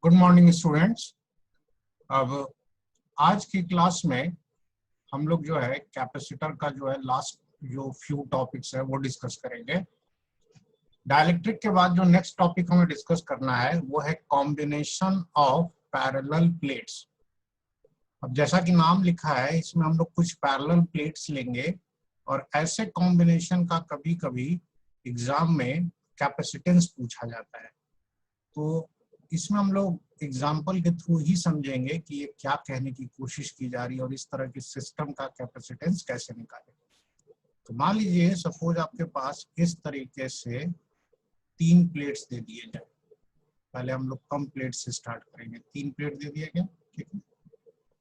Good morning students. अब आज की क्लास में हम लोग जो है कैपेसिटर का जो है लास्ट जो फ्यू टॉपिक्स है वो डिस्कस करेंगे। डाइलेक्ट्रिक के बाद जो नेक्स्ट टॉपिक हमें डिस्कस करना है वो है कॉम्बिनेशन ऑफ पैरेलल प्लेट्स। अब जैसा कि नाम लिखा है इसमें हम लोग कुछ पैरेलल प्लेट्स लेंगे और ऐसे कॉम्बिनेशन का कभी कभी एग्जाम में कैपेसिटेंस पूछा जाता है, तो इसमें हम लोग एग्जाम्पल के थ्रू ही समझेंगे कि ये क्या कहने की कोशिश की जा रही है और इस तरह के सिस्टम का कैपेसिटेंस कैसे निकालें। तो मान लीजिए सपोज आपके पास इस तरीके से 3 प्लेट्स दे दिए जाए। पहले हम लोग कम प्लेट से स्टार्ट करेंगे। 3 प्लेट दे दिया गया, ठीक है।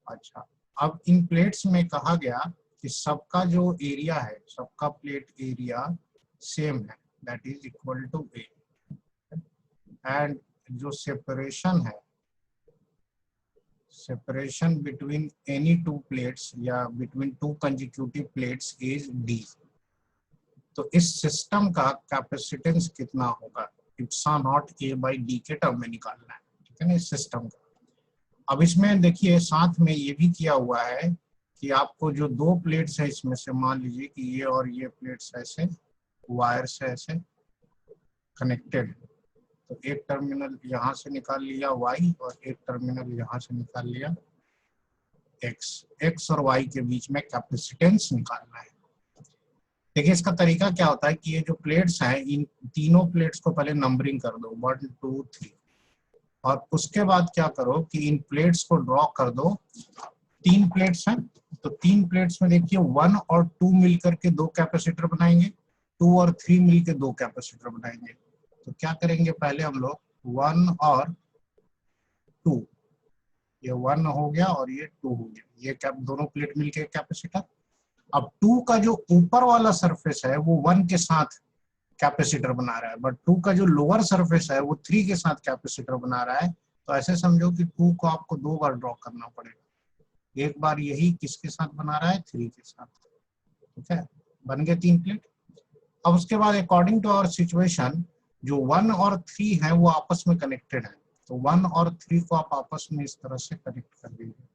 अच्छा, अब इन प्लेट्स में कहा गया कि सबका जो एरिया है, सबका प्लेट एरिया सेम है, that is equal to a, and जो सेपरेशन है, सेपरेशन बिटवीन एनी 2 प्लेट्स या between 2 consecutive plates is D. तो इस सिस्टम का कैपेसिटेंस कितना होगा, epsilon naught a by d के टर्म में निकालना है, ठीक है ना, इस सिस्टम का। अब इसमें देखिए साथ में ये भी किया हुआ है कि आपको जो 2 प्लेट्स है इसमें से मान लीजिए कि ये और ये प्लेट्स ऐसे वायर से ऐसे कनेक्टेड है, तो एक टर्मिनल यहाँ से निकाल लिया y और एक टर्मिनल यहाँ से निकाल लिया x और y के बीच में कैपेसिटेंस निकालना है। देखिए इसका तरीका क्या होता है कि ये जो प्लेट्स हैं इन तीनों प्लेट्स को पहले नंबरिंग कर दो 1 2 3, और उसके बाद क्या करो कि इन प्लेट्स को ड्रॉ कर दो। 3 प्लेट्स हैं तो 3 प्लेट्स में देखिए 1 और 2 मिलकर के 2 कैपेसिटर बनाएंगे, 2 और 3 मिलकर 2 कैपेसिटर बनाएंगे। तो क्या करेंगे, पहले हम लोग 1 और 2, ये 1 हो गया और ये 2 हो गया, ये क्या दोनों प्लेट मिलके कैपेसिटर। अब 2 का जो ऊपर वाला सरफेस है वो 1 के साथ कैपेसिटर बना रहा है, बट 2 का जो लोअर सरफेस है वो 3 के साथ कैपेसिटर बना रहा है। तो ऐसे समझो कि 2 को आपको 2 बार ड्रॉ करना पड़ेगा। एक बार यही किसके साथ बना रहा है, 3 के साथ, ठीक है। बन गए 3 प्लेट। अब उसके बाद अकॉर्डिंग टू आवर सिचुएशन जो 1 और 3 है वो आपस में कनेक्टेड है, तो 1 और 3 को आप आपस में इस तरह से कनेक्ट कर दीजिए,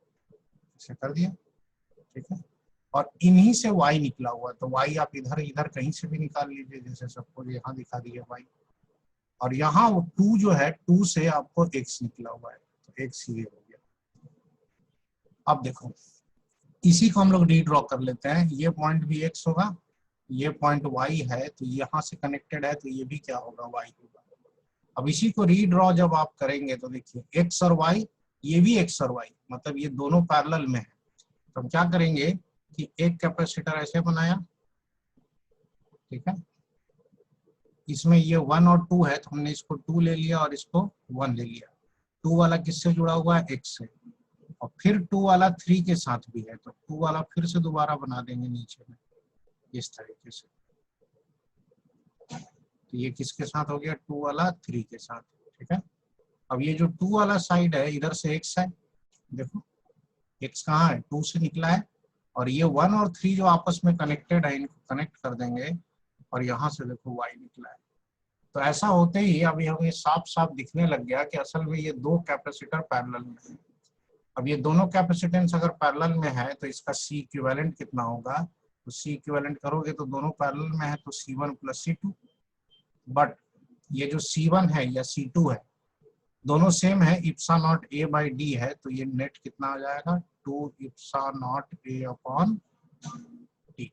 ऐसे कर दिया, ठीक है। और इन्हीं से y निकला हुआ, तो y आप इधर इधर कहीं से भी निकाल लीजिए, जैसे सबको यहाँ दिखा दिया y, और यहाँ वो 2 जो है 2 से आपको x निकला हुआ है, तो x ये हो गया। अब देखो इसी को हम लोग रीड्रॉ कर लेते हैं। ये पॉइंट भी x होगा, ये पॉइंट y है, तो यहाँ से कनेक्टेड है, तो ये भी क्या होगा, y होगा। अब इसी को रीड्रॉ जब आप करेंगे तो देखिए x और y, ये भी x और y, मतलब ये दोनों पैरेलल में है। तो हम क्या करेंगे कि एक कैपेसिटर ऐसे बनाया, ठीक है, इसमें ये 1 और 2 है, तो हमने इसको 2 ले लिया और इसको 1 ले लिया। 2 वाला किससे जुड़ा हुआ है, x से, और फिर 2 वाला 3 के साथ भी है, तो 2 वाला फिर से दोबारा बना देंगे नीचे में इस तरीके से। तो ये किसके साथ हो गया, 2 वाला 3 के साथ, ठीक है। अब ये जो 2 वाला साइड है इधर से x है, देखो x कहाँ है, 2 से निकला है, और ये 1 और 3 जो आपस में कनेक्टेड है इनको कनेक्ट कर देंगे, और यहाँ से देखो y निकला है। तो ऐसा होते ही अभी हमें साफ साफ दिखने लग गया कि असल में ये 2 कैपेसिटर पैरेलल में है। अब ये दोनों कैपेसिटेंस अगर पैरेलल में है तो इसका C इक्विवेलेंट कितना होगा, तो C इक्विवेलेंट करोगे तो दोनों पैरेलल में है, तो C1 प्लस C2, बट ये जो C1 है या C2 है दोनों सेम है, Ipsa naught a by D है, तो ये नेट कितना आ जाएगा, 2 इप्सा नॉट ए अपॉन डी।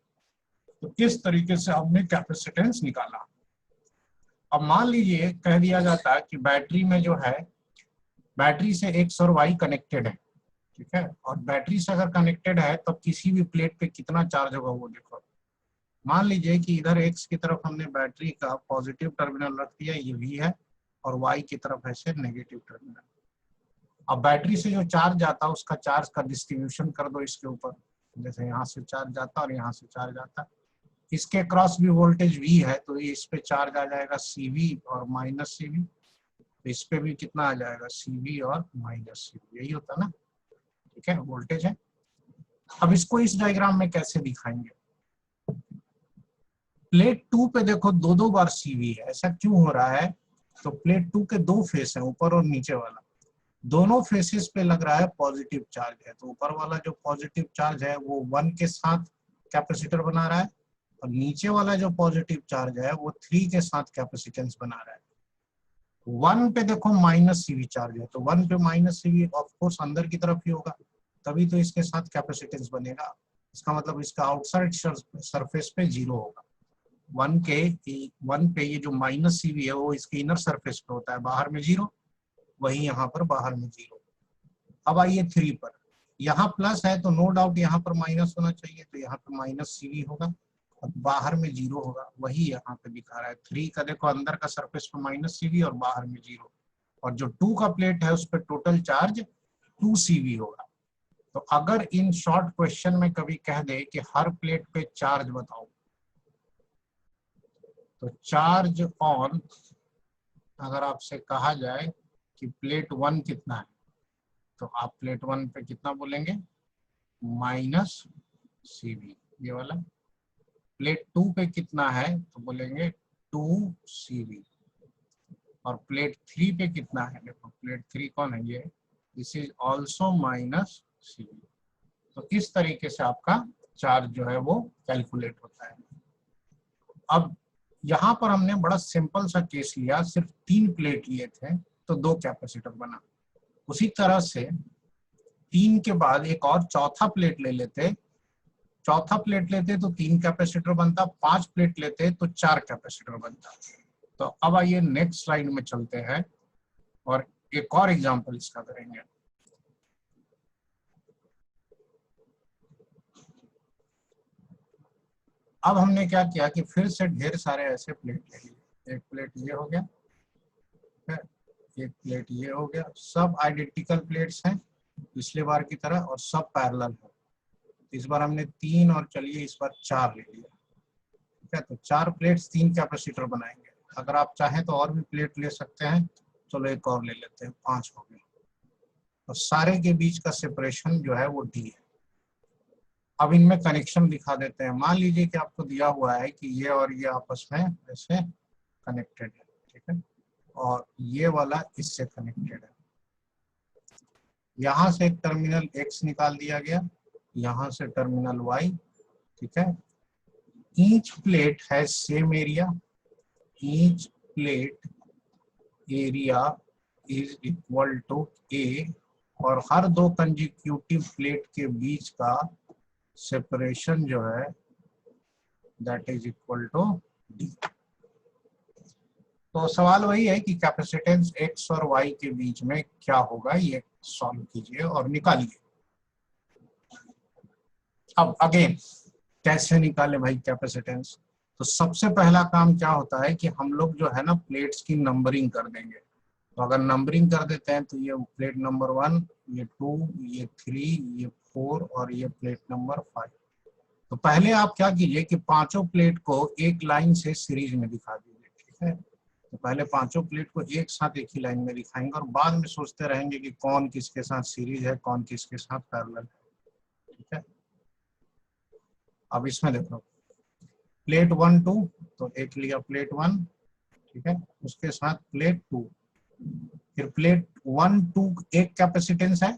तो इस तरीके से हमने कैपेसिटेंस निकाला। अब मान लीजिए कह दिया जाता है कि बैटरी में जो है, बैटरी से x और y कनेक्टेड है, ठीक है, और बैटरी से अगर कनेक्टेड है तो किसी भी प्लेट पे कितना चार्ज होगा वो देखो। मान लीजिए कि इधर x की तरफ हमने बैटरी का पॉजिटिव टर्मिनल रख दिया, ये V है, और y की तरफ ऐसे नेगेटिव टर्मिनल। अब बैटरी से जो चार्ज आता है उसका चार्ज का डिस्ट्रीब्यूशन कर दो इसके ऊपर, जैसे यहाँ से चार्ज जाता और यहाँ से चार्ज आता। इसके क्रॉस भी वोल्टेज V है, तो इस पे चार्ज आ जाएगा CV और माइनस CV, तो इस पे भी कितना आ जाएगा, CV और माइनस CV, यही होता ना, ठीक है, वोल्टेज है। अब इसको इस डायग्राम में कैसे दिखाएंगे, प्लेट 2 पे देखो 2 बार CV है, ऐसा क्यों हो रहा है, तो प्लेट 2 के 2 फेस है, ऊपर और नीचे वाला, दोनों फेसेस पे लग रहा है पॉजिटिव चार्ज है, तो ऊपर वाला जो पॉजिटिव चार्ज है वो 1 के साथ कैपेसिटर बना रहा है, और नीचे वाला जो पॉजिटिव चार्ज है वो 3 के साथ कैपेसिटेंस बना रहा है। 1 पे देखो माइनस सीवी चार्ज है, तो 1 पे माइनस सीवी ऑफ कोर्स अंदर की तरफ ही होगा, तभी तो इसके साथ कैपेसिटेंस बनेगा। इसका मतलब इसका आउटसाइड सरफेस पे 0 होगा। 1 पे ये जो माइनस सीवी है वो इसके इनर सरफेस पे होता है, बाहर में 0, वही यहाँ पर बाहर में 0। अब आइए 3 पर, यहाँ प्लस है तो नो डाउट यहाँ पर माइनस होना चाहिए, तो यहाँ पर माइनस सीवी होगा और बाहर में 0 होगा, वही यहाँ पे दिखा रहा है। 3 का देखो अंदर का सरफेस पे माइनस सीवी और बाहर में 0, और जो 2 का प्लेट है उस पर टोटल चार्ज 2 सीवी होगा। तो अगर इन शॉर्ट क्वेश्चन में कभी कह दे कि हर प्लेट पे चार्ज बताओ, तो चार्ज ऑन अगर आपसे कहा जाए कि प्लेट 1 कितना है, तो आप प्लेट 1 पे कितना बोलेंगे, माइनस सीवी, ये वाला। प्लेट 2 पे कितना है तो बोलेंगे 2 सीवी, और प्लेट 3 पे कितना है, देखो प्लेट 3 कौन है, ये, this is also minus CV. तो इस तरीके से आपका चार्ज जो है वो कैलकुलेट होता है। अब यहाँ पर हमने बड़ा सिंपल सा केस लिया, सिर्फ 3 प्लेट लिए थे तो 2 कैपेसिटर बना। उसी तरह से 3 के बाद एक और चौथा प्लेट ले लेते, चौथा प्लेट लेते तो 3 कैपेसिटर बनता, 5 प्लेट लेते तो 4 कैपेसिटर बनता। तो अब आइए नेक्स्ट स्लाइड में चलते हैं और एक और एग्जांपल इसका करेंगे। अब हमने क्या किया कि फिर से ढेर सारे ऐसे प्लेट ले लिए, एक प्लेट ये हो गया, एक प्लेट ये हो गया, सब आइडेंटिकल प्लेट्स हैं पिछले बार की तरह और सब पैरेलल है। इस बार हमने 3 और चलिए इस बार 4 ले लिया, ठीक है। तो 4 प्लेट्स 3 कैपेसिटर बनाएंगे। अगर आप चाहें तो और भी प्लेट ले सकते हैं, चलो एक और ले लेते हैं, 5 हो गए। तो सारे के बीच का सेपरेशन जो है वो D है। अब इनमें कनेक्शन दिखा देते हैं। मान लीजिए कि आपको दिया हुआ है कि ये और ये आपस में ऐसे कनेक्टेड है, ठीक है, और ये वाला इससे कनेक्टेड है। यहाँ से एक टर्मिनल X निकाल दिया गया, यहाँ से टर्मिनल Y, ठीक है। ईच प्लेट है same area, each plate area is equal to A, और हर 2 कंजिक्यूटिव प्लेट के बीच का सेपरेशन जो है that is equal to D। तो सवाल वही है कि कैपेसिटेंस X और Y के बीच में क्या होगा, ये सॉल्व कीजिए और निकालिए। अब अगेन कैसे निकाले भाई कैपेसिटेंस, तो सबसे पहला काम क्या होता है कि हम लोग जो है ना प्लेट्स की नंबरिंग कर देंगे। तो अगर नंबरिंग कर देते हैं तो ये प्लेट नंबर 1, ये 2, ये 3, ये 4 और ये प्लेट नंबर 5। तो पहले आप क्या कीजिए कि पांचों प्लेट को एक लाइन से सीरीज में दिखा दीजिए, ठीक है। तो पहले पांचों प्लेट को एक साथ एक ही लाइन में दिखाएंगे और बाद में सोचते रहेंगे कि कौन किसके साथ सीरीज है, कौन किसके साथ पैरेलल है, ठीक है। अब इसमें देखो प्लेट 1 2, तो एक लिया प्लेट 1, ठीक है, उसके साथ प्लेट 2, फिर प्लेट 1 2 एक कैपेसिटेंस है,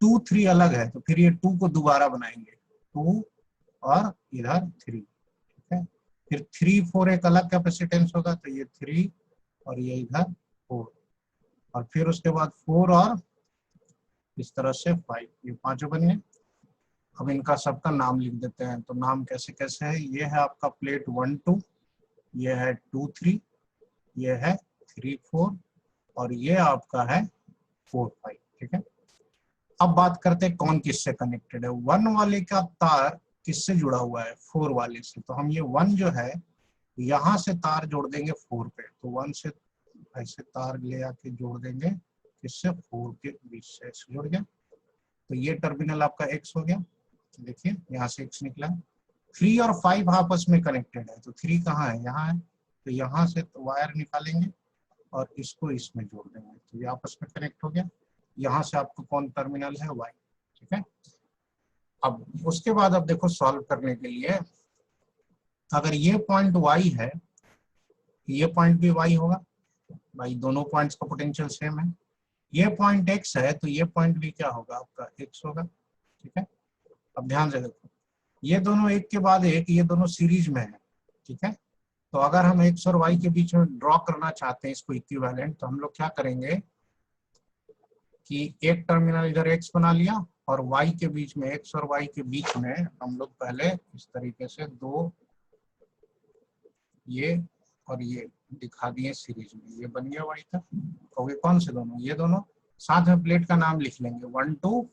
2 3 अलग है, तो फिर ये 2 को दोबारा बनाएंगे, 2 और इधर 3, ठीक है। फिर 3 4 एक अलग कैपेसिटेंस होगा, तो ये 3 और ये इधर 4, और फिर उसके बाद 4 और इस तरह से 5, ये पांचों बन गए। अब इनका सबका नाम लिख देते हैं। तो नाम कैसे कैसे है, ये है आपका प्लेट 1 2, ये है 2 3, ये है 3 4 और ये आपका है 4 5, ठीक है। अब बात करते हैं कौन किससे कनेक्टेड है। 1 वाले का तार किससे जुड़ा हुआ है, 4 वाले से। तो हम ये 1 जो है यहाँ से तार जोड़ देंगे 4 पे, तो 1 से ऐसे तार ले आके जोड़ देंगे किससे, 4 के बीच से ऐसे जुड़ गया। तो ये टर्मिनल आपका X हो गया, देखिए यहाँ से X निकला। 3 और 5 आपस में कनेक्टेड है, तो 3 कहाँ है, यहाँ है, तो यहाँ से तो वायर निकालेंगे और इसको इसमें जोड़ देंगे, तो ये आपस में कनेक्ट हो गया। यहाँ से आपको कौन टर्मिनल है, Y, ठीक है। अब उसके बाद अब देखो सॉल्व करने के लिए, अगर ये पॉइंट Y है, ये पॉइंट भी Y होगा, भाई दोनों पॉइंट्स का पोटेंशियल सेम है। ये पॉइंट x है तो ये पॉइंट भी क्या होगा आपका x होगा। ठीक है, अब ध्यान से देखो, ये दोनों एक के बाद एक, ये दोनों सीरीज में है। ठीक है, तो अगर हम x और y के बीच में ड्रॉ करना चाहते हैं इसको इक्विवेलेंट, तो हम लोग क्या करेंगे कि एक टर्मिनल इधर x बना लिया और y के बीच में, x और y के बीच में हम लोग पहले इस तरीके से दो ये और ये दिखा दिए सीरीज में, ये बन गया y का। तो ये कौन से दोनों, ये दोनों, साथ में प्लेट का नाम लिख लेंगे 1 2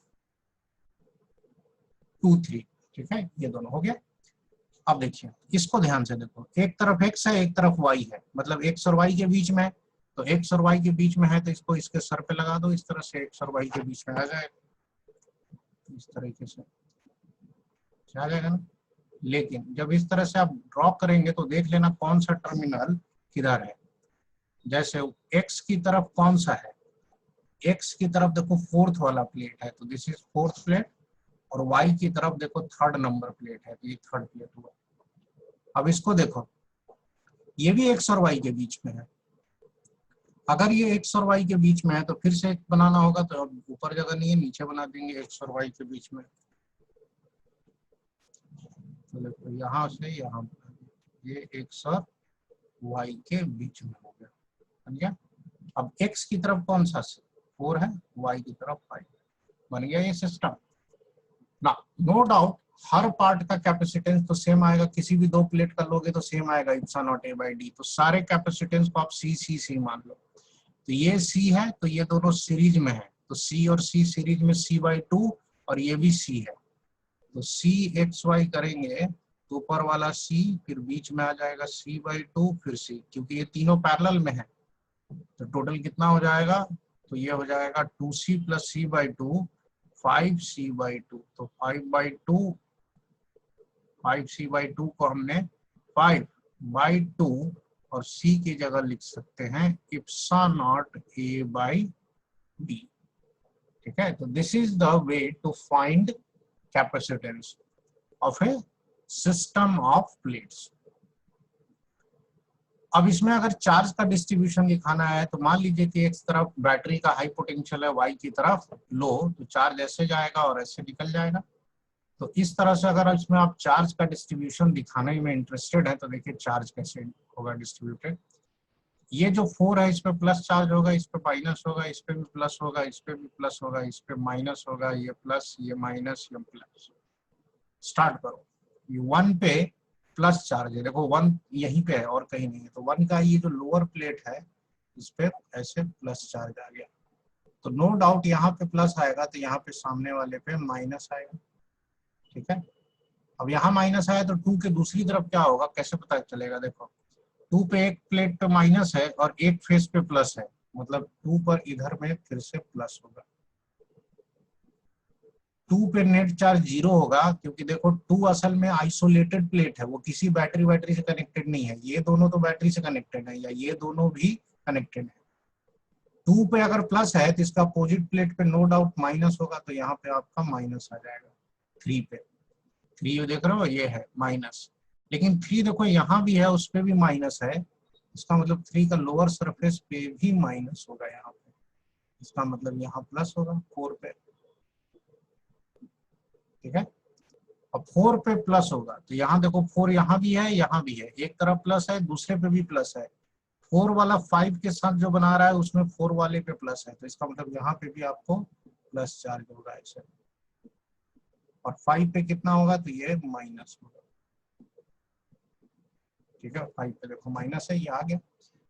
2 3। ठीक है, ये दोनों हो गया। अब देखिए इसको ध्यान से देखो, एक तरफ x है एक तरफ y है, मतलब x और y के बीच में है, तो x और y के बीच में है तो इसको इसके सर पे लगा दो, इस तरह से x और y के बीच में आ जाएगा, इस तरीके से आ जाएगा ना। लेकिन जब इस तरह से आप ड्रॉ करेंगे तो देख लेना कौन सा टर्मिनल किधर है। जैसे x की तरफ कौन सा है, x की तरफ देखो फोर्थ वाला प्लेट है, तो दिस इज फोर्थ प्लेट, और y की तरफ देखो थर्ड नंबर प्लेट है, तो ये थर्ड प्लेट हुआ। अब इसको देखो, ये भी x और y के बीच में है। अगर ये x और y के बीच में है तो फिर से बनाना होगा, तो अब ऊपर जगह नहीं है, नीचे बना देंगे x और y के बीच में। तो देखो यहाँ से यहाँ, ये x और y के बीच में हो गया, बन गया। अब x की तरफ कौन सा 4 है, y की तरफ 5, बन गया ये सिस्टम ना। नो डाउट हर पार्ट का कैपेसिटेंस तो सेम आएगा, किसी भी दो प्लेट का लोगे तो सेम आएगा, epsilon naught a by D. तो सारे कैपेसिटेंस को आप C मान लो। तो ये C है तो ये दोनों सीरीज में है, तो C और C सीरीज में C/2, और ये भी C है, तो CXY करेंगे तो ऊपर वाला C, फिर बीच में आ जाएगा C/2, फिर C, क्योंकि ये तीनों पैरेलल में है। तो टोटल कितना हो जाएगा, तो ये हो जाएगा 2C प्लस C/2 5C/2। तो 5C/2 को हमने 5/2 और C की जगह लिख सकते हैं epsilon naught a by d. ठीक है, तो this is the way to find capacitance of a system of plates. अब इसमें अगर चार्ज का डिस्ट्रीब्यूशन दिखाना है, तो मान लीजिए कि एक तरफ बैटरी का हाई पोटेंशियल है, y की तरफ लो, तो चार्ज ऐसे जाएगा और ऐसे निकल जाएगा। तो इस तरह से अगर इसमें आप चार्ज का डिस्ट्रीब्यूशन दिखाने में इंटरेस्टेड है, तो देखिए चार्ज कैसे होगा डिस्ट्रीब्यूटेड। ये जो 4 है इस पे प्लस चार्ज होगा, इस पे माइनस होगा, इस पे भी प्लस होगा, इस पे भी प्लस होगा, इस पे माइनस होगा, ये प्लस, ये माइनस, ये प्लस। स्टार्ट करो, ये 1 पे प्लस चार्ज है, देखो 1 यहीं पे है और कहीं नहीं है, तो 1 का ये जो लोअर प्लेट है इस पे ऐसे प्लस चार्ज आ गया, तो नो डाउट यहाँ पे प्लस आएगा, तो यहाँ पे सामने वाले पे माइनस आएगा। ठीक है, अब यहाँ माइनस आया तो 2 के दूसरी तरफ क्या होगा, कैसे पता चलेगा, देखो 2 पे एक प्लेट पे माइनस है और एक फेस पे प्लस है, मतलब 2 पर इधर में फिर से प्लस होगा। 2 पे नेट चार्ज 0 होगा, क्योंकि देखो 2 असल में आइसोलेटेड प्लेट है, वो किसी बैटरी वैटरी से कनेक्टेड नहीं है। ये दोनों तो बैटरी से कनेक्टेड है, या ये दोनों भी कनेक्टेड है। 2 पे अगर प्लस है तो इसका अपोजिट प्लेट पे नो डाउट माइनस होगा, तो यहाँ पे आपका माइनस आ जाएगा। 3 पे 3 देख रहे हो, ये है माइनस, लेकिन 3 देखो यहाँ भी है, उस पे भी माइनस है, इसका मतलब 3 का लोअर सरफेस पे भी माइनस होगा यहाँ पे, इसका मतलब यहाँ प्लस होगा 4 पे। ठीक है, अब 4 पे प्लस होगा, तो यहाँ देखो 4 यहाँ भी है, यहाँ भी है, एक तरफ प्लस है, दूसरे पे भी प्लस है। 4 वाला 5 के साथ जो बना रहा है उसमें 4 वाले पे प्लस है, तो इसका मतलब यहाँ पे भी आपको प्लस चार्ज होगा ऐसे, और 5 पे कितना होगा, तो ये माइनस होगा। ठीक है, 5 पे देखो माइनस है, ये आ गया।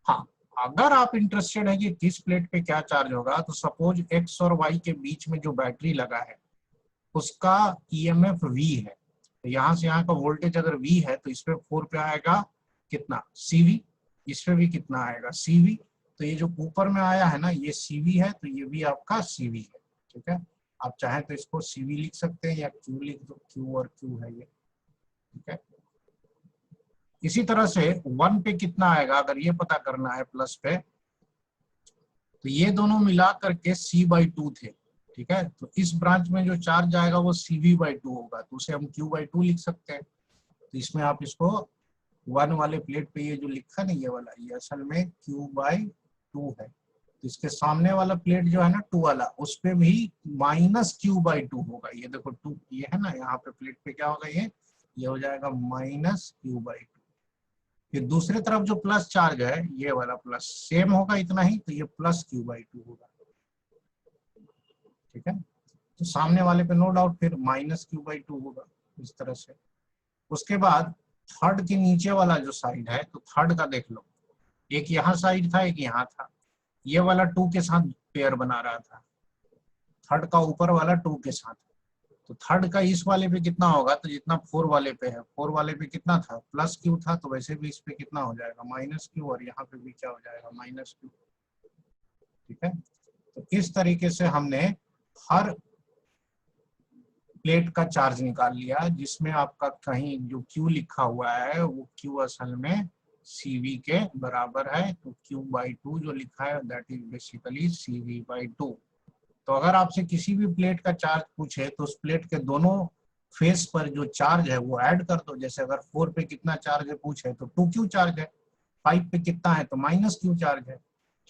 हाँ, अगर आप इंटरेस्टेड है कि किस प्लेट पे क्या चार्ज होगा, तो सपोज x और y के बीच में जो बैटरी लगा है उसका EMF V है, तो यहाँ से यहाँ का वोल्टेज अगर V है तो इस पे 4 पे आएगा कितना, CV, इस पे भी कितना आएगा, CV। तो ये जो ऊपर में आया है ना, ये CV है, तो ये भी आपका CV है। ठीक है, आप चाहें तो इसको CV लिख सकते हैं या Q लिख दो, Q और Q है ये। ठीक है, इसी तरह से 1 पे कितना आएगा, अगर ये पता करना है प्लस पे, तो ये दोनों मिला करके C/2 थे। ठीक है, तो इस ब्रांच में जो चार्ज आएगा वो CV/2 होगा, तो उसे हम Q/2 लिख सकते हैं। तो इसमें आप इसको 1 वाले प्लेट पे ये जो लिखा नहीं, ये वाला, ये असल में Q/2 है। तो इसके सामने वाला प्लेट जो है ना 2 वाला, उस पे भी -q/2 होगा। ये देखो 2 ये है ना, यहाँ पे प्लेट पे क्या होगा, ये हो जाएगा -q/2। फिर दूसरी तरफ जो प्लस चार्ज है ये वाला प्लस सेम होगा इतना ही, तो ये +q/2 होगा। ठीक है, तो सामने वाले पे नो डाउट फिर -q/2 होगा इस तरह से। उसके बाद थर्ड के नीचे वाला जो साइड है, तो थर्ड का देख लो, एक यहाँ साइड था एक यहाँ था, ये वाला 2 के साथ पेयर बना रहा था, थर्ड का ऊपर वाला 2 के साथ, तो थर्ड का इस वाले पे कितना होगा, तो जितना 4 वाले पे है, 4 वाले पे कितना था, +q था, तो वैसे भी इस पे कितना हो जाएगा -q, और यहाँ पे भी क्या हो जाएगा -q। ठीक है, तो इस तरीके से हमने हर प्लेट का चार्ज निकाल लिया, जिसमें आपका कहीं जो q लिखा हुआ है वो q असल में CV के बराबर है, तो q/2 जो लिखा है दैट इज बेसिकली CV/2। तो अगर आपसे किसी भी प्लेट का चार्ज पूछे तो उस प्लेट के दोनों फेस पर जो चार्ज है वो ऐड कर दो। जैसे अगर 4 पे कितना चार्ज है पूछे तो 2q चार्ज है, 5 पे कितना है तो -q चार्ज है।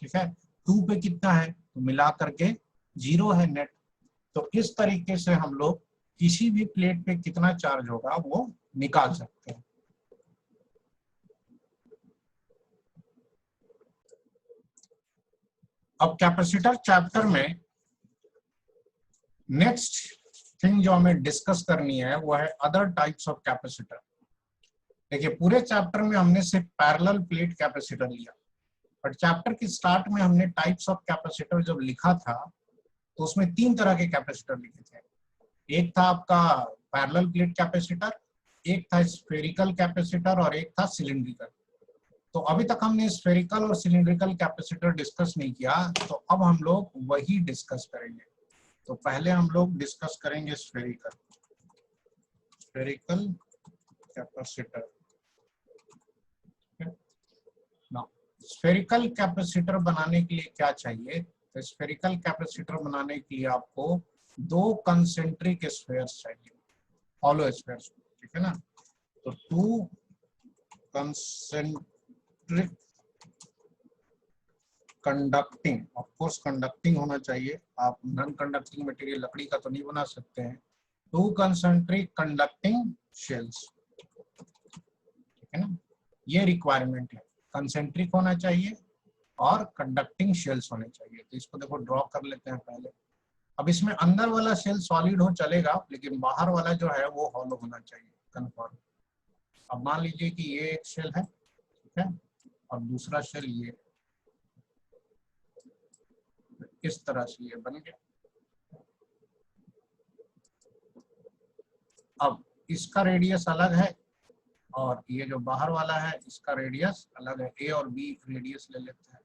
ठीक है, 2 पे कितना है तो मिला करके 0 है नेट। तो इस तरीके से हम लोग किसी भी प्लेट पे कितना चार्ज होगा वो निकाल सकते हैं। अब कैपेसिटर चैप्टर में नेक्स्ट थिंग जो हमें डिस्कस करनी है वो है अदर टाइप्स ऑफ कैपेसिटर। देखिए पूरे चैप्टर में हमने सिर्फ पैरेलल प्लेट कैपेसिटर लिया, बट चैप्टर के स्टार्ट में हमने टाइप्स ऑफ कैपेसिटर जब लिखा था तो उसमें 3 तरह के कैपेसिटर लिखे थे। एक था आपका पैरेलल प्लेट कैपेसिटर, एक था स्फेरिकल कैपेसिटर और एक था सिलिंड्रिकल। तो अभी तक हमने स्फेरिकल और सिलिंड्रिकल कैपेसिटर डिस्कस नहीं किया, तो अब हम लोग वही डिस्कस करेंगे। तो पहले हम लोग डिस्कस करेंगे स्फेरिकल कैपेसिटर। ना स्फेरिकल कैपेसिटर बनाने के लिए क्या चाहिए, तो स्फेरिकल कैपेसिटर बनाने के लिए आपको 2 कंसेंट्रिक स्फीयर्स चाहिए, हॉलो स्फीयर्स। ठीक है ना, तो 2 concentric conducting, of course conducting होना चाहिए, आप नॉन कंडक्टिंग मटेरियल लकड़ी का तो नहीं बना सकते हैं। 2 कंसेंट्रिक कंडक्टिंग शेल्स। ठीक है ना, ये रिक्वायरमेंट है, कंसेंट्रिक होना चाहिए और कंडक्टिंग शेल्स होने चाहिए। तो इसको देखो ड्रॉ कर लेते हैं पहले। अब इसमें अंदर वाला शेल सॉलिड हो चलेगा, लेकिन बाहर वाला जो है वो हॉलो होना चाहिए, कंफर्म। अब मान लीजिए कि ये एक शेल है, ठीक है, और दूसरा शेल ये, इस तरह से ये बन गया। अब इसका रेडियस अलग है और ये जो बाहर वाला है इसका रेडियस अलग है, ए और बी रेडियस ले लेते हैं।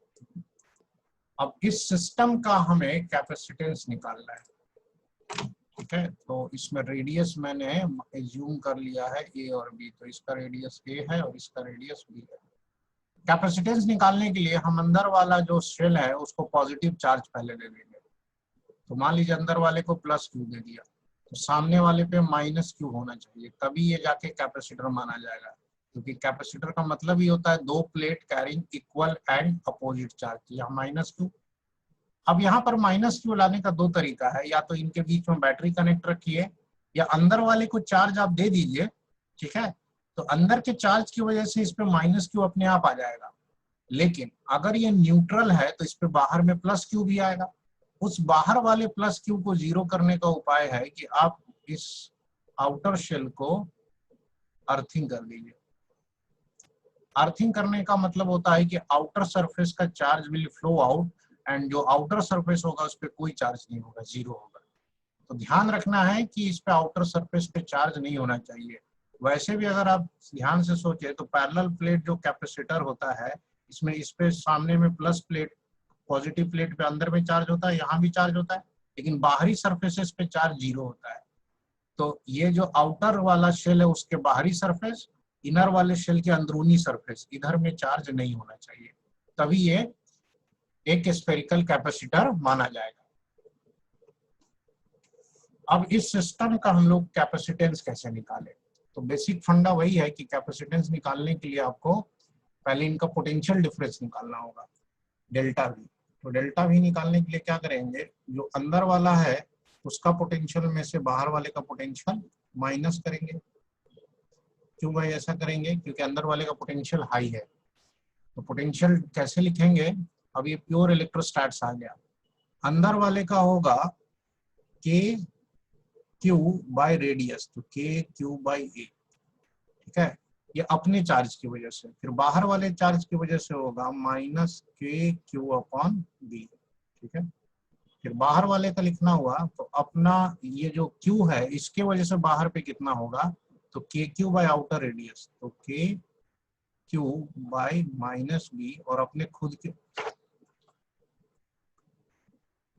अब इस सिस्टम का हमें कैपेसिटेंस निकालना है। ठीक है, तो इसमें रेडियस मैंने एज्यूम कर लिया है ए और बी, तो इसका रेडियस ए है और इसका रेडियस बी है। कैपेसिटेंस निकालने के लिए हम अंदर वाला जो शेल है उसको पॉजिटिव चार्ज पहले दे देंगे। तो मान लीजिए अंदर वाले को +q दे दिया, तो सामने वाले पे -q होना चाहिए, तभी ये जाके कैपेसिटर माना जाएगा। क्योंकि कैपेसिटर का मतलब ही होता है 2 plate carrying equal and opposite charge, यहाँ -q। अब यहाँ पर -q लाने का 2 तरीका है, या तो इनके बीच में बैटरी कनेक्ट रखिए या अंदर वाले को चार्ज आप दे दीजिए। ठीक है, तो अंदर के चार्ज की वजह से इस पे -q अपने आप आ जाएगा, लेकिन अगर ये न्यूट्रल है तो इस पे बाहर में +q भी आएगा। उस बाहर वाले +q को 0 करने का उपाय है कि आप इस आउटर शेल को अर्थिंग कर दीजिए। अर्थिंग करने का मतलब होता है कि आउटर सरफेस का charge will flow out and जो आउटर सरफेस होगा उस पर कोई चार्ज नहीं होगा, 0 होगा। तो ध्यान रखना है कि इस पे आउटर सरफेस पे चार्ज नहीं होना चाहिए। वैसे भी अगर आप ध्यान से सोचे तो पैरेलल प्लेट जो कैपेसिटर होता है, इसमें इस पे सामने में प्लस प्लेट, पॉजिटिव प्लेट पे अंदर में चार्ज होता है, यहाँ भी चार्ज होता है, लेकिन बाहरी सरफेसेस पे चार्ज 0 होता है। तो ये जो आउटर वाला शेल है उसके बाहरी सरफेस, इनर वाले शेल के अंदरूनी सरफेस, इधर में चार्ज नहीं होना चाहिए, तभी ये एक स्फेरिकल कैपेसिटर माना जाएगा। अब इस सिस्टम का हम लोग कैपेसिटेंस कैसे निकालें, तो बेसिक फंडा वही है कि कैपेसिटेंस निकालने के लिए आपको पहले इनका पोटेंशियल डिफरेंस निकालना होगा, डेल्टा V। तो डेल्टा वी निकालने के लिए क्या करेंगे, जो अंदर वाला है उसका पोटेंशियल में से बाहर वाले का पोटेंशियल माइनस करेंगे। क्यों भाई ऐसा करेंगे, क्योंकि अंदर वाले का पोटेंशियल हाई है। तो पोटेंशियल कैसे लिखेंगे, अब ये प्योर इलेक्ट्रोस्टैट्स आ गया, अंदर वाले का होगा के क्यू बाय रेडियस, तो के क्यू बाय ए, ठीक है, ये अपने चार्ज की वजह से। फिर बाहर वाले चार्ज की वजह से होगा माइनस के क्यू अपॉन बी, ठीक है। फिर बाहर वाले का लिखना हुआ तो अपना ये जो क्यू है इसके वजह से बाहर पे कितना होगा, तो के क्यू बाय आउटर रेडियस, तो के क्यू बाय माइनस बी, और अपने खुद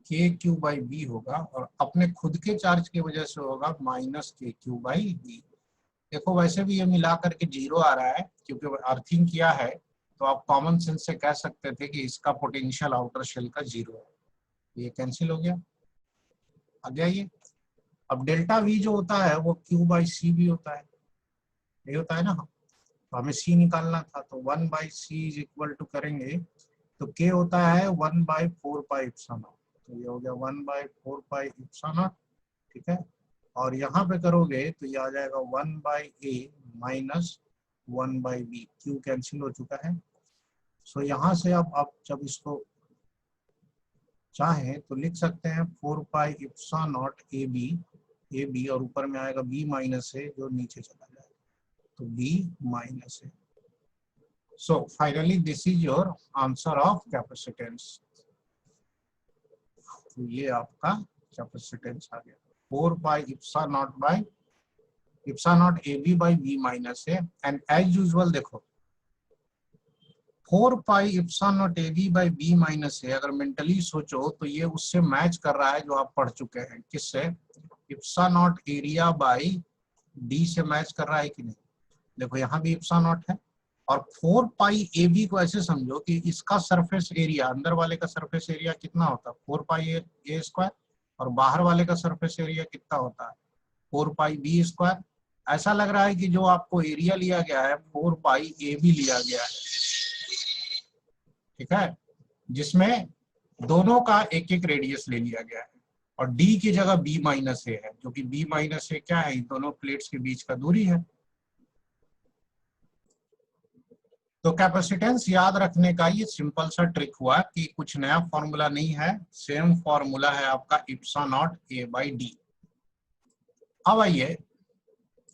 के क्यू बाई बी होगा, और अपने खुद के चार्ज की वजह से होगा माइनस के क्यू बाई बी। देखो वैसे भी ये मिला करके जीरो आ रहा है क्योंकि अर्थिंग किया है, तो आप कॉमन सेंस से कह सकते थे कि इसका पोटेंशियल आउटर शेल का जीरो है, ये कैंसिल हो गया, आ गया ये। अब डेल्टा वी जो होता है वो क्यू बाई सी भी होता है, ये होता है ना, तो हमें सी निकालना था, तो 1/c इज इक्वल टू करेंगे तो के होता है 1/4 पाई इप्सिलॉन नॉट, तो ये हो गया 1/4 पाई इप्सिलॉन नॉट, ठीक है। और यहाँ पे करोगे तो ये आ जाएगा 1/a minus 1/b, Q cancel हो चुका है। सो यहाँ से अब आप जब इसको चाहें तो लिख सकते हैं 4 pi epsilon not A B, और ऊपर में आएगा b माइनस ए जो नीचे चला जाएगा, तो b minus A. So finally this is your answer of capacitance, तो ये आपका कैपेसिटेंस आ गया 4 pi epsilon not by epsilon not A B by B minus A. And as usual देखो 4 pi epsilon not A B by B minus A, अगर mentally सोचो तो ये उससे मैच कर रहा है जो आप पढ़ चुके हैं, किससे, epsilon not area by D से मैच कर रहा है कि नहीं। देखो यहाँ भी इप्सिलॉन नॉट है, और 4 पाई ए बी को ऐसे समझो कि इसका सरफेस एरिया, अंदर वाले का सरफेस एरिया कितना होता है 4 पाई ए स्क्वायर, और बाहर वाले का सरफेस एरिया कितना होता है 4 पाई बी स्क्वायर। ऐसा लग रहा है कि जो आपको एरिया लिया गया है 4 पाई ए बी लिया गया है, ठीक है, जिसमें दोनों का एक एक रेडियस ले लिया गया है, और डी की जगह बी माइनस ए है, जो कि बी माइनस ए क्या है, इन दोनों प्लेट्स के बीच का दूरी है। तो कैपेसिटेंस याद रखने का ये सिंपल सा ट्रिक हुआ कि कुछ नया फॉर्मूला नहीं है, सेम फॉर्मूला है आपका epsilon not a by D. अब आइए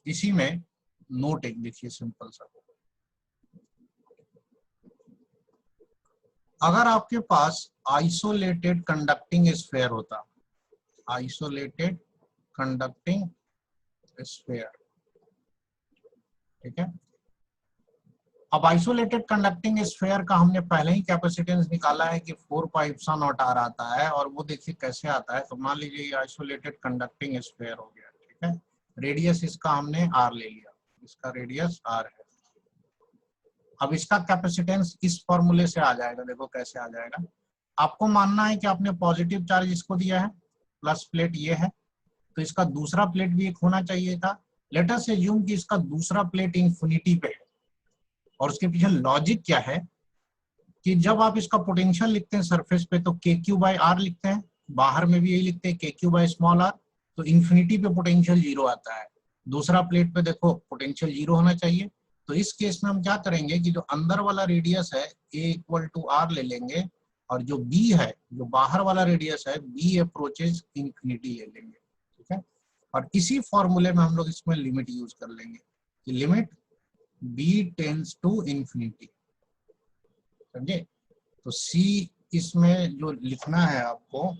इसी में नोट एक देखिए सिंपल सा, अगर आपके पास आइसोलेटेड कंडक्टिंग स्फीयर होता, आइसोलेटेड कंडक्टिंग स्फीयर, ठीक है। अब आइसोलेटेड कंडक्टिंग स्फीयर का हमने पहले ही कैपेसिटेंस निकाला है कि 4 पाई इप्सिलॉन नॉट आर आता है, और वो देखिए कैसे आता है। तो मान लीजिए ये आइसोलेटेड कंडक्टिंग स्फीयर हो गया, ठीक है, रेडियस इसका हमने आर ले लिया, इसका रेडियस आर है। अब इसका कैपेसिटेंस इस फॉर्मूले से आ जाएगा, देखो कैसे आ जाएगा। आपको मानना है कि आपने पॉजिटिव चार्ज इसको दिया है, प्लस प्लेट ये है, तो इसका दूसरा प्लेट भी एक होना चाहिए था। लेट अस अज्यूम कि इसका दूसरा प्लेट इंफिनिटी पे है, और उसके पीछे लॉजिक क्या है कि जब आप इसका पोटेंशियल लिखते हैं सरफेस पे तो के क्यू बाई आर लिखते हैं, बाहर में भी यही लिखते हैं के क्यू बाई स्मॉल आर, तो इन्फिनिटी पे पोटेंशियल जीरो आता है। दूसरा प्लेट पे देखो पोटेंशियल जीरो होना चाहिए, तो इस केस में हम क्या करेंगे कि जो अंदर वाला रेडियस है ए इक्वल टू आर ले लेंगे, और जो बी है, जो बाहर वाला रेडियस है बी अप्रोचेज इन्फिनिटी ले लेंगे, ठीक है। और इसी फॉर्मूले में हम लोग इसमें लिमिट यूज कर लेंगे कि limit b tends to infinity, समझे। तो सी इसमें जो लिखना है आपको,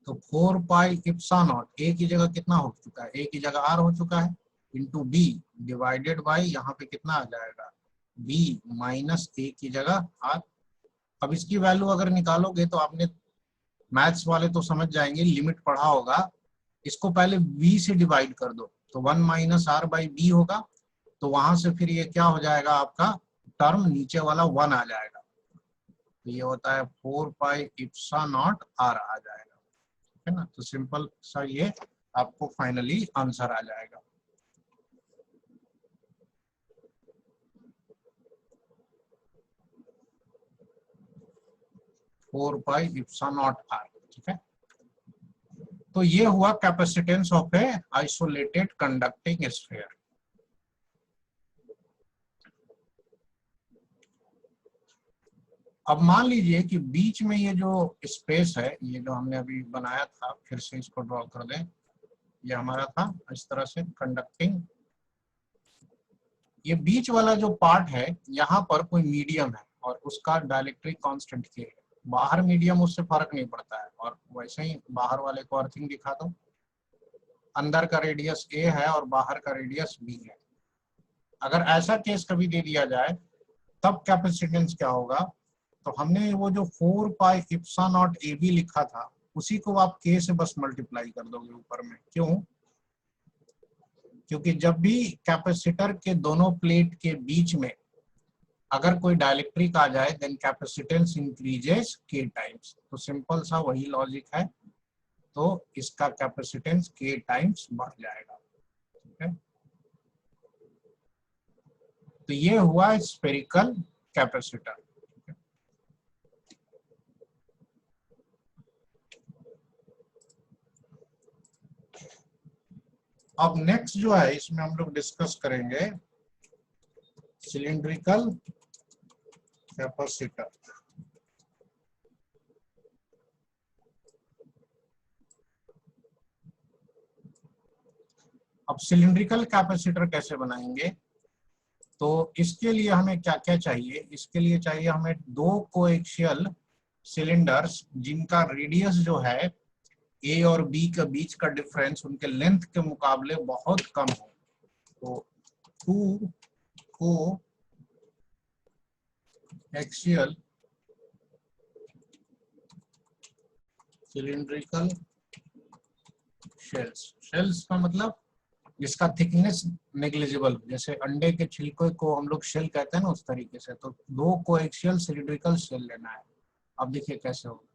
तो 4 पाई इप्सिलॉन नॉट ए की जगह कितना हो चुका है, ए की जगह आर हो चुका है, इंटू बी डिवाइडेड बाई यहाँ पे कितना आ जाएगा बी माइनस ए की जगह आर। अब इसकी वैल्यू अगर निकालोगे तो आपने मैथ्स वाले तो समझ जाएंगे, लिमिट पढ़ा होगा, इसको पहले बी से डिवाइड कर दो तो 1 माइनस आर बाई बी होगा, तो वहां से फिर ये क्या हो जाएगा आपका टर्म नीचे वाला 1 आ जाएगा, तो ये होता है 4 पाई इप्सिलॉन नॉट आर आ जाएगा, ठीक है ना। तो सिंपल सा ये आपको फाइनली आंसर आ जाएगा। 4 पाई इप्सिलॉन नॉट आर। ठीक है, तो ये हुआ capacitance of A isolated conducting sphere. अब मान लीजिए कि बीच में ये जो स्पेस है, ये जो हमने अभी बनाया था, फिर से इसको ड्रॉ कर दें, ये हमारा था इस तरह से कंडक्टिंग। ये बीच वाला जो पार्ट है, यहाँ पर कोई मीडियम है और उसका डाइलेक्ट्रिक कांस्टेंट के है। बाहर मीडियम, उससे फर्क नहीं पड़ता है। और वैसे ही बाहर वाले को अर्थिंग दिखा दो, अंदर का रेडियस ए है और बाहर का रेडियस बी है। अगर ऐसा केस कभी दे दिया जाए तब कैपेसिटेंस क्या होगा, तो हमने वो जो 4 pi epsilon not A B लिखा था, उसी को आप के से बस मल्टीप्लाई कर दोगे ऊपर में। क्यों? क्योंकि जब भी कैपेसिटर के दोनों प्लेट के बीच में अगर कोई डाइलेक्ट्रिक आ जाए, देन कैपेसिटेंस इंक्रीजेस के टाइम्स। तो सिंपल सा वही लॉजिक है, तो इसका कैपेसिटेंस के टाइम्स बढ़ जाएगा। ठीक है, तो ये हुआ स्फेरिकल कैपेसिटर। अब नेक्स्ट जो है, इसमें हम लोग डिस्कस करेंगे सिलिंड्रिकल कैपेसिटर। अब सिलिंड्रिकल कैपेसिटर कैसे बनाएंगे, तो इसके लिए हमें क्या क्या चाहिए? इसके लिए चाहिए हमें दो कोएक्सियल सिलेंडर्स जिनका रेडियस जो है ए और बी के बीच का डिफरेंस उनके लेंथ के मुकाबले बहुत कम हो। तो टू को एक्सियल सिलिंड्रिकल शेल्स। शेल्स का मतलब जिसका थिकनेस नेग्लिजिबल, जैसे अंडे के छिलके को हम लोग शेल कहते हैं ना, उस तरीके से। तो दो कोएक्सियल सिलिंड्रिकल शेल लेना है। अब देखिए कैसे होगा।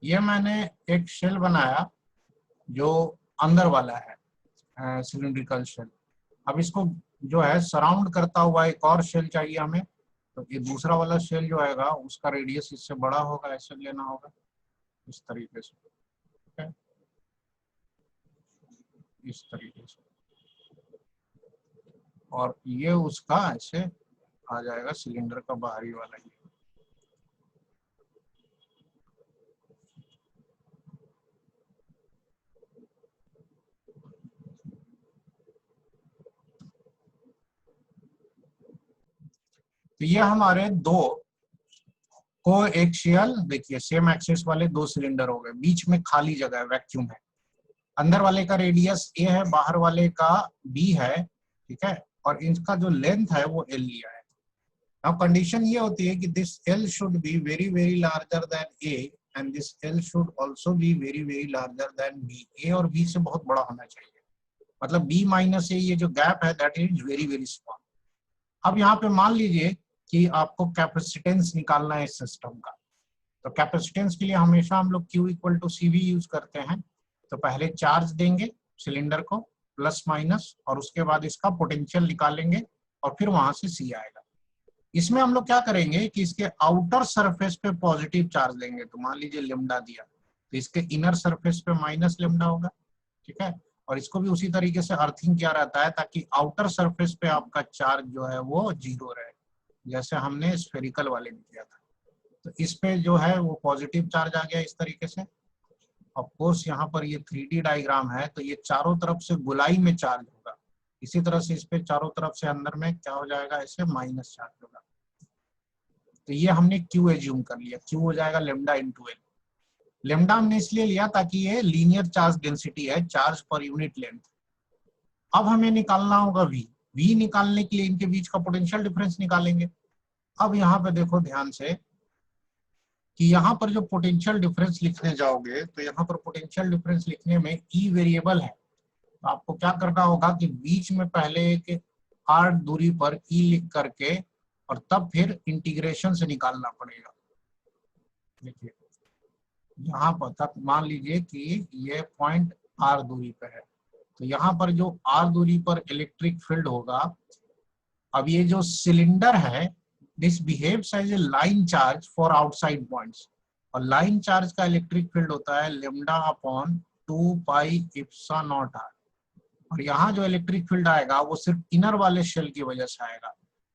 ये मैंने एक शेल बनाया जो अंदर वाला है, सिलिंड्रिकल शेल। अब इसको जो है सराउंड करता हुआ एक और शेल चाहिए हमें। तो ये दूसरा वाला शेल जो आएगा उसका रेडियस इससे बड़ा होगा, ऐसे लेना होगा इस तरीके से। ठीक है, इस तरीके से। और ये उसका ऐसे आ जाएगा सिलेंडर का बाहरी वाला। ये तो ये हमारे दो कोएक्सियल, देखिए सेम एक्सिस वाले दो सिलेंडर हो गए। बीच में खाली जगह है, वैक्यूम है। अंदर वाले का रेडियस ए है, बाहर वाले का बी है। ठीक है, और इनका जो लेंथ है वो एल लिया है। नाउ कंडीशन ये होती है कि this L should be very very larger than A and this L should also be very very larger than B. A और बी से बहुत बड़ा होना चाहिए, मतलब बी माइनस ए, ये जो गैप है that is very very small. अब यहाँ पे मान लीजिए कि आपको कैपेसिटेंस निकालना है इस सिस्टम का। तो कैपेसिटेंस के लिए हमेशा हम लोग Q equal to CV use करते हैं। तो पहले चार्ज देंगे सिलेंडर को प्लस माइनस, और उसके बाद इसका पोटेंशियल निकालेंगे और फिर वहां से C आएगा। इसमें हम लोग क्या करेंगे कि इसके आउटर सरफेस पे पॉजिटिव चार्ज देंगे। तो मान लीजिए लेमडा दिया, तो इसके इनर सरफेस पे माइनस लेमडा होगा। ठीक है, और इसको भी उसी तरीके से अर्थिंग किया रहता है ताकि आउटर सरफेस पे आपका चार्ज जो है वो जीरो रहे, जैसे हमने स्फेरिकल वाले में किया था। तो इस पे जो है वो पॉजिटिव चार्ज आ गया इस तरीके से। ऑफ कोर्स यहाँ पर ये 3D डायग्राम है, तो ये चारों तरफ से गोलाई में चार्ज होगा। इसी तरह से इस पे चारों तरफ से अंदर में क्या हो जाएगा, ऐसे माइनस चार्ज होगा। तो ये हमने Q एज्यूम कर लिया। Q हो जाएगा लेमडा इंटू एल। लेमडा हमने इसलिए लिया ताकि ये लीनियर चार्ज डेंसिटी है, चार्ज पर यूनिट लेंथ। अब हमें निकालना होगा वी। वी निकालने के लिए इनके बीच का पोटेंशियल डिफरेंस निकालेंगे। अब यहाँ पे देखो ध्यान से कि यहाँ पर जो पोटेंशियल डिफरेंस लिखने जाओगे तो यहाँ पर पोटेंशियल डिफरेंस लिखने में ई वेरिएबल है, तो आपको क्या करना होगा कि बीच में पहले एक आर दूरी पर ई लिख करके और तब फिर इंटीग्रेशन से निकालना पड़ेगा। देखिए यहाँ पर तक मान लीजिए कि ये पॉइंट आर दूरी पे है, तो यहाँ पर जो आर दूरी पर इलेक्ट्रिक फील्ड होगा, अब ये जो सिलेंडर है this behaves as a line charge for outside points, और लाइन चार्ज का इलेक्ट्रिक फील्ड होता है lambda upon 2 pi epsilon naught r. और यहाँ जो इलेक्ट्रिक फील्ड आएगा वो सिर्फ इनर वाले शेल की वजह से आएगा।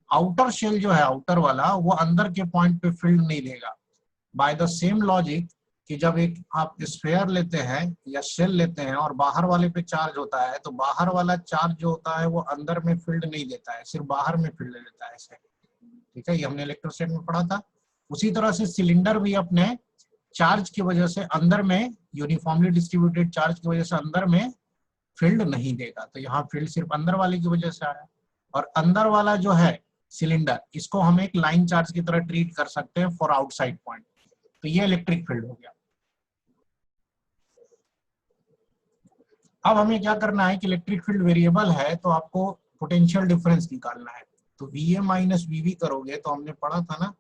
आउटर शेल जो है आउटर वाला वो अंदर के पॉइंट पे फील्ड नहीं देगा। बाय द सेम लॉजिक कि जब एक आप स्फेयर लेते हैं या शेल लेते हैं और बाहर वाले पे चार्ज होता है, तो बाहर वाला चार्ज जो होता है वो अंदर में फील्ड नहीं देता है, सिर्फ बाहर में फील्ड देता है ऐसे। ठीक है, ये हमने इलेक्ट्रोस्टैटिक में पढ़ा था। उसी तरह से सिलेंडर भी अपने चार्ज की वजह से अंदर में यूनिफॉर्मली डिस्ट्रीब्यूटेड चार्ज की वजह से अंदर में फील्ड नहीं देगा, तो यहाँ फील्ड सिर्फ अंदर वाले की वजह से आया। और अंदर वाला जो है सिलेंडर, इसको हम एक लाइन चार्ज की तरह ट्रीट कर सकते हैं फॉर आउटसाइड पॉइंट, तो ये इलेक्ट्रिक फील्ड हो गया। अब हमें क्या करना है कि इलेक्ट्रिक फील्ड वेरिएबल है तो आपको पोटेंशियल डिफरेंस निकालना है। तो V A minus V B करोगे तो हमने पढ़ा था ना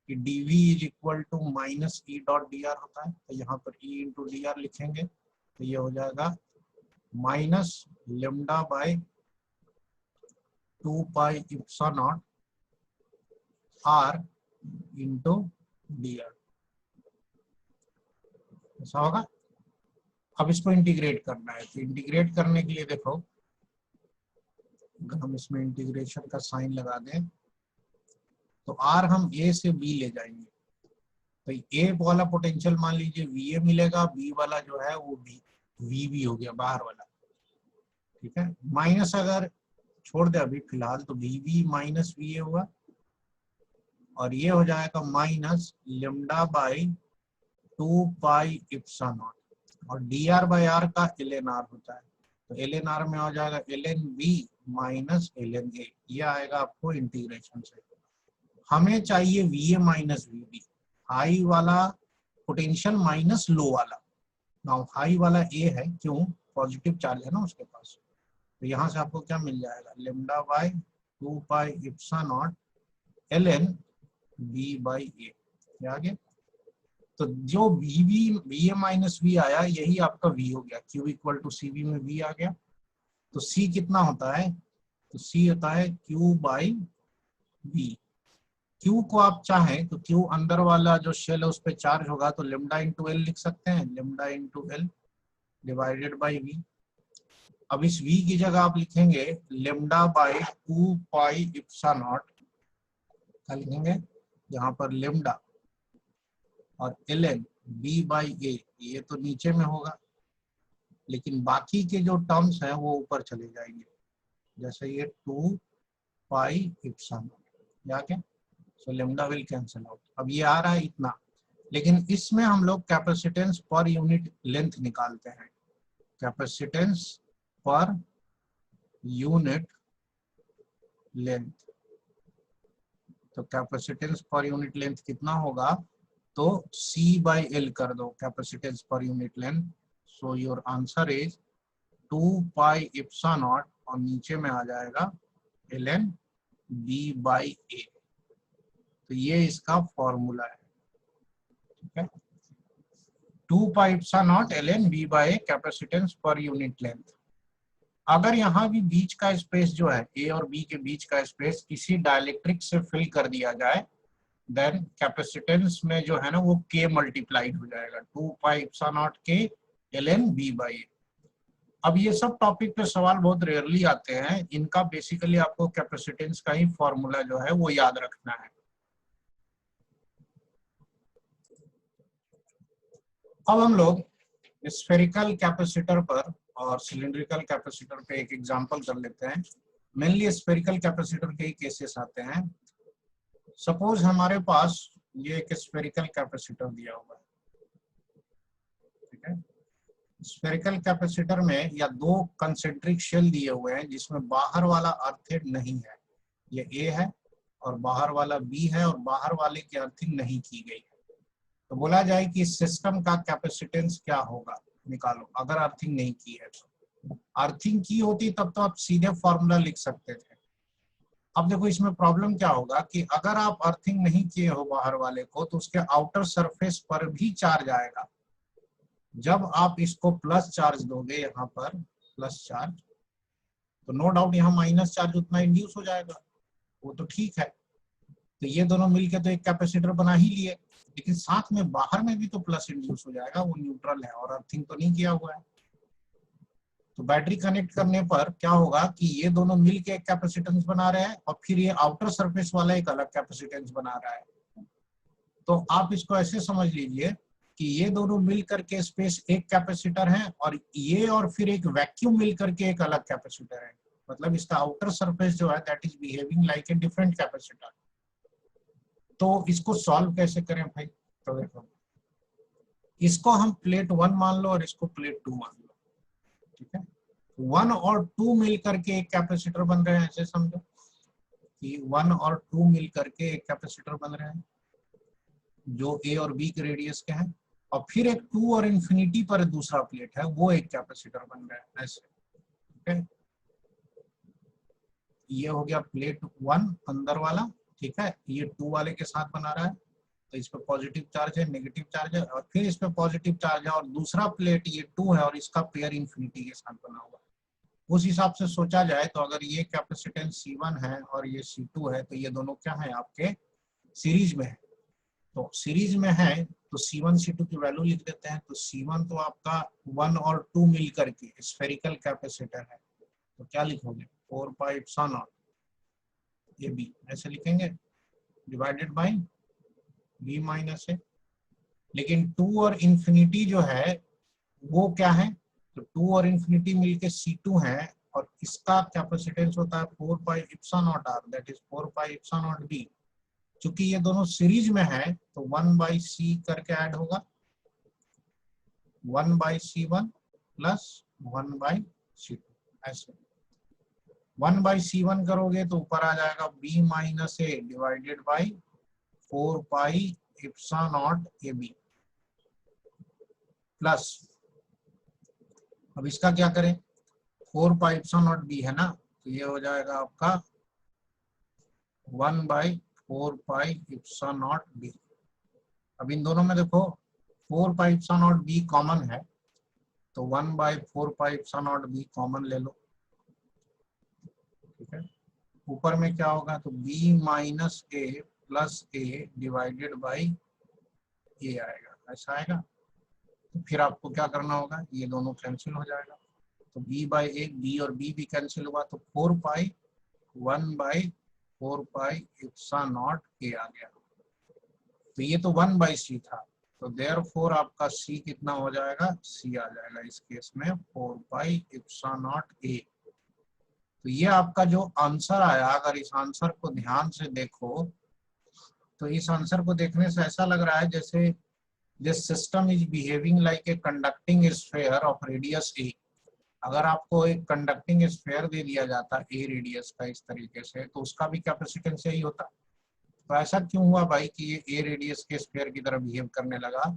कि d V is equal to minus E dot d r होता है, तो यहाँ पर ई इंटू डी आर लिखेंगे तो ये हो जाएगा minus lambda by 2 pi epsilon naught r into d r, ऐसा होगा। अब इसको इंटीग्रेट करना है, तो इंटीग्रेट करने के लिए देखो अगर हम इसमें इंटीग्रेशन का साइन लगा दें तो आर हम ए से बी ले जाएंगे, तो ए वाला पोटेंशियल मान लीजिए वी ए मिलेगा, बी वाला जो है वो वी बी हो गया बाहर वाला। ठीक है, माइनस अगर छोड़ दे अभी फिलहाल तो V B minus V A हुआ, और ये हो जाएगा minus lambda by 2 pi epsilon not, और डी आर बाई आर का एल एन आर होता है, तो एल एन आर में हो जाएगा L N b minus l n a, ये आएगा आपको इंटीग्रेशन से। हमें चाहिए V A minus V B, high वाला पोटेंशियल माइनस लो वाला। नाउ हाई वाला ए है, क्यों, पॉजिटिव चार्ज है ना उसके पास, तो यहाँ से आपको क्या मिल जाएगा lambda by 2 pi epsilon not L N B by A, आ गया। तो जो वी ए माइनस वी आया यही आपका वी हो गया, Q equal to C V में वी आ गया। तो सी कितना होता है, तो सी होता है क्यू बाई वी। क्यू को आप चाहें तो क्यू अंदर वाला जो शेल है उस पर चार्ज होगा तो लेमडा इंटू एल लिख सकते हैं, lambda into l divided by V. अब इस v की जगह आप लिखेंगे lambda by 2 pi epsilon naught, क्या लिखेंगे यहाँ पर लेमडा और l N B by a, ये तो नीचे में होगा लेकिन बाकी के जो टर्म्स हैं वो ऊपर चले जाएंगे, जैसे ये 2 पाई इप्सिलॉन नॉट या क्या, so lambda will cancel out. अब ये आ रहा है इतना, लेकिन इसमें हम लोग कैपेसिटेंस पर यूनिट लेंथ निकालते हैं, कैपेसिटेंस पर यूनिट लेंथ। तो कैपेसिटेंस पर यूनिट लेंथ कितना होगा, तो C बाई एल कर दो कैपेसिटेंस पर unit length, so your answer is 2 pi epsilon not और नीचे में आ जाएगा L N B by A, तो ये इसका फॉर्मूला है। ठीक है, 2 pi epsilon not L N B by capacitance पर यूनिट लेंथ। अगर यहाँ भी बीच का स्पेस जो है ए और बी के बीच का स्पेस किसी डाइलेक्ट्रिक से फिल कर दिया जाए, देन कैपेसिटेंस में जो है ना वो k मल्टीप्लाइड हो जाएगा, 2 पाई इप्सिलॉन नॉट के एल एन बी बाई। अब ये सब टॉपिक पे सवाल बहुत रेयरली आते हैं, इनका बेसिकली आपको कैपेसिटेंस का ही फॉर्मूला जो है वो याद रखना है। अब हम लोग स्फेरिकल कैपेसिटर पर और सिलिंड्रिकल कैपेसिटर पे एक एग्जांपल कर लेते हैं। मेनली स्फेरिकल कैपेसिटर के ही केसेस आते हैं। सपोज हमारे पास ये एक स्फेरिकल कैपेसिटर दिया हुआ है, ठीक है, स्फेरिकल कैपेसिटर में या दो कंसेंट्रिक शेल दिए हुए हैं जिसमें बाहर वाला अर्थिंग नहीं है, ये ए है और बाहर वाला बी है और बाहर वाले की अर्थिंग नहीं की गई है। तो बोला जाए कि इस सिस्टम का कैपेसिटेंस क्या होगा, निकालो। अगर अर्थिंग नहीं की है तो, अर्थिंग की होती तब तो आप सीधे फॉर्मूला लिख सकते थे। अब देखो इसमें प्रॉब्लम क्या होगा कि अगर आप अर्थिंग नहीं किए हो बाहर वाले को तो उसके आउटर सरफेस पर भी चार्ज आएगा। जब आप इसको प्लस चार्ज दोगे यहाँ पर प्लस चार्ज, तो नो डाउट यहाँ माइनस चार्ज उतना इंड्यूस हो जाएगा, वो तो ठीक है। तो ये दोनों मिलके तो एक कैपेसिटर बना ही लिए, लेकिन साथ में बाहर में भी तो प्लस इंड्यूस हो जाएगा, वो न्यूट्रल है और अर्थिंग तो नहीं किया हुआ है। तो बैटरी कनेक्ट करने पर क्या होगा कि ये दोनों मिलके एक कैपेसिटेंस बना रहे हैं और फिर ये आउटर सरफेस वाला एक अलग कैपेसिटेंस बना रहा है। तो आप इसको ऐसे समझ लीजिए कि ये दोनों मिल करके स्पेस एक कैपेसिटर है और ये और फिर एक वैक्यूम मिल करके एक अलग कैपेसिटर है। मतलब इसका आउटर सरफेस जो है that is behaving like a different capacitor. तो इसको सॉल्व कैसे करें भाई? तो देखो, इसको हम प्लेट 1 मान लो और इसको प्लेट 2 मान लो, ठीक है। 1 और 2 मिल करके एक कैपेसिटर बन रहे हैं, ऐसे समझो कि 1 और 2 मिल करके एक कैपेसिटर बन रहे हैं जो ए और बी के रेडियस के हैं, और फिर एक 2 और इंफिनिटी पर दूसरा प्लेट है, वो एक कैपेसिटर बन रहा है ऐसे, ठीक है। ये हो गया प्लेट 1 अंदर वाला, ठीक है। ये 2 वाले के साथ बना रहा है, तो इस पे पॉजिटिव चार्ज है, नेगेटिव चार्ज है, और फिर इस पे पॉजिटिव चार्ज है, और दूसरा प्लेट ये 2 है और इसका पेयर इंफिनिटी के साथ बना हुआ है। उस हिसाब से सोचा जाए तो अगर ये कैपेसिटेंस C1 है और ये C2 है तो ये दोनों क्या है आपके सीरीज में है। तो सीरीज में है तो C1 C2 की वैल्यू लिख देते हैं। तो C1 तो आपका 1 और 2 मिल करके स्फेरिकल कैपेसिटर है, तो क्या लिखोगे 4 पाई एप्सिलॉन नॉट ये बी, ऐसे लिखेंगे डिवाइडेड बाय बी माइनस ए। लेकिन 2 और इंफिनिटी जो है वो क्या है, तो 2 और इंफिनिटी मिलके C2 है और इसका कैपेसिटेंस होता है 4 pi epsilon naught r, that is 4 pi epsilon naught b. चूंकि ये दोनों सीरीज में है तो 1 बाई सी करके ऐड होगा, 1 by C1 plus 1 by C2, ऐसे 1 बाई C1 करोगे तो ऊपर आ जाएगा b minus a divided by 4 pi epsilon not a b plus, अब इसका क्या करें, 4 पाई एप्सिलॉन नॉट बी है ना, तो ये हो जाएगा आपका 1 by 4 pi epsilon naught B. अब इन दोनों में देखो 4 pi epsilon naught B common है, तो 1 by 4 pi epsilon naught B common ले लो, ठीक है। ऊपर में क्या होगा, तो b minus A plus A divided by A आएगा, ऐसा आएगा। तो फिर आपको क्या करना होगा, ये दोनों कैंसिल हो जाएगा, तो b बाई ए, b और b भी कैंसिल हुआ, तो 4 pi 1 by 4 pi epsilon not A आ गया। तो ये तो 1 बाई सी था, तो देयरफॉर आपका c कितना हो जाएगा, c आ जाएगा इस केस में 4 पाई एप्सिलॉन नॉट ए। तो ये आपका जो आंसर आया, अगर इस आंसर को ध्यान से देखो तो इस आंसर को देखने से ऐसा लग रहा है जैसे this system is behaving like a conducting sphere of radius A. अगर आपको एक कंडक्टिंग स्फीयर दे दिया जाता ए रेडियस का इस तरीके से, तो उसका भी कैपेसिटेंस यही होता। तो ऐसा क्यों हुआ भाई कि ये ए रेडियस के स्फीयर की तरह बिहेव करने लगा?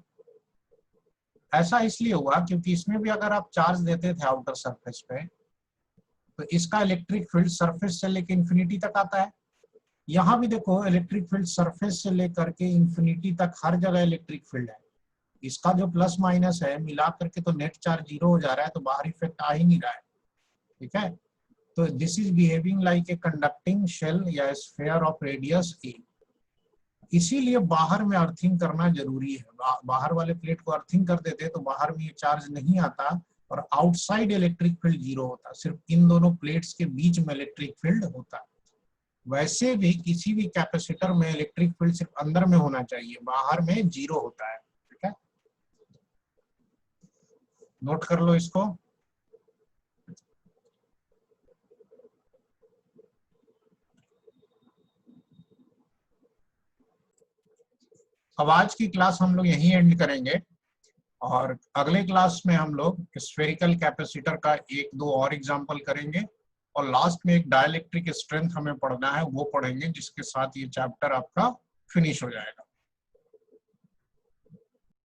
ऐसा इसलिए हुआ क्योंकि इसमें भी अगर आप चार्ज देते थे आउटर सरफेस पे तो इसका इलेक्ट्रिक फील्ड सरफेस से लेकर इंफिनिटी तक आता है। यहाँ भी देखो इलेक्ट्रिक फील्ड सरफेस से लेकर के इंफिनिटी तक हर जगह इलेक्ट्रिक फील्ड है। इसका जो प्लस माइनस है मिला करके तो नेट चार्ज 0 हो जा रहा है, तो बाहर इफेक्ट आ ही नहीं रहा है, ठीक है। तो this is behaving like a conducting shell या स्फीयर ऑफ रेडियस ए। इसीलिए बाहर में अर्थिंग करना जरूरी है। बाहर वाले प्लेट को अर्थिंग कर देते तो बाहर में ये चार्ज नहीं आता और आउटसाइड इलेक्ट्रिक फील्ड 0 होता, सिर्फ इन दोनों प्लेट्स के बीच में इलेक्ट्रिक फील्ड होता। वैसे भी किसी भी कैपेसिटर में इलेक्ट्रिक फील्ड सिर्फ अंदर में होना चाहिए, बाहर में 0 होता है, ठीक है। नोट कर लो इसको। अब आज की क्लास हम लोग यहीं एंड करेंगे और अगले क्लास में हम लोग स्फेरिकल कैपेसिटर का एक दो और एग्जांपल करेंगे और लास्ट में एक डाइलेक्ट्रिक स्ट्रेंथ हमें पढ़ना है, वो पढ़ेंगे, जिसके साथ ये चैप्टर आपका फिनिश हो जाएगा।